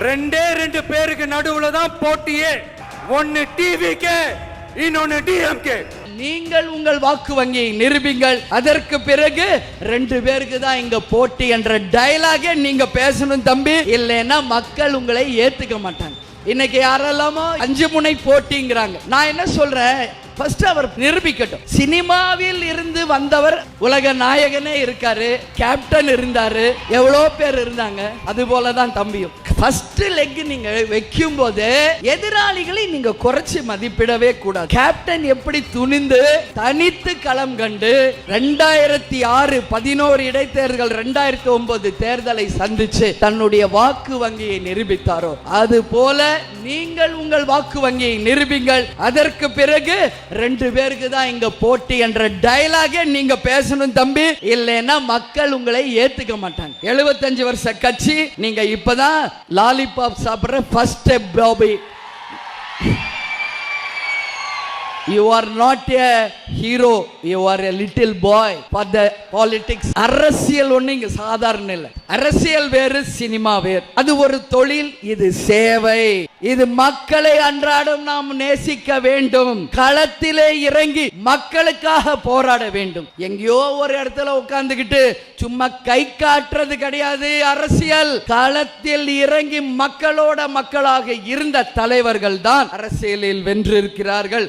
ரெண்டு பேருக்கு நடுவுல தான் போட்டியே. ஒன்னு டிவிகே, இன்னொன்னு டிஎம்கே. நீங்கள் உங்கள் வாக்கு வங்கியை நிரூபிங்கள், அதற்கு பிறகு 2 பேருக்கு தான் இங்க போட்டி என்ற டயலாகே நீங்க பேசணும் தம்பி. இல்லைன்னா மக்கள் உங்களை ஏத்துக்க மாட்டாங்க. இன்னைக்கு யாரெல்லாமோ 5 முனை போட்டிங்கிறாங்க. நான் என்ன சொல்றேன், ஃபர்ஸ்ட் அவர் நிரூபிக்கட்டும். சினிமாவில் இருந்து வந்தவர் உலக நாயகனே இருக்காரு, கேப்டன் இருந்தாரு, எவ்வளோ பேர் இருந்தாங்க. அது போலதான் தம்பியும். ஃபர்ஸ்ட் லெக் நீங்க வைக்கும் போது எதிராளிகளை நீங்க குறைச்சு மதிப்பிடவே கூடாது. கேப்டன் எப்படி துணிந்து தனித்து களம் கண்டு 2006 11 இடைத்தேர்தல் 2009 தேர்தலை சந்திச்சு தன்னுடைய வாக்கு வங்கியை நிரூபித்தாரோ, அது போல நீங்கள் உங்கள் வாக்கு வங்கியை நிரூபிங்கள், அதற்கு பிறகு 2 பேருக்கு தான் இங்க போட்டி என்ற டயலாகே நீங்க பேசணும் தம்பி. இல்லைன்னா மக்கள் உங்களை ஏத்துக்க மாட்டாங்க. 75 வருஷ கட்சி, நீங்க இப்பதான் லாலிபாப் சாப்பிடுற first step Bobby. You are not a hero, you are a little boy for the politics. அரசியல் ஒண்ணு இங்க சாதாரண இல்ல. அரசியல் வேறு, சினிமா வேறு. அது ஒரு தொழில், இது சேவை. இது மக்களை அன்றாடம் நாம் நேசிக்க வேண்டும். களத்திலே இறங்கி மக்களுக்காக போராட வேண்டும். எங்கேயோ ஒரு இடத்துல உட்கார்ந்துகிட்டு சும்மா கை காட்டுறது கிடையாது அரசியல். களத்தில் இறங்கி மக்களோட மக்களாக இருந்த தலைவர்கள் தான் அரசியலில் வென்றிருக்கிறார்கள்.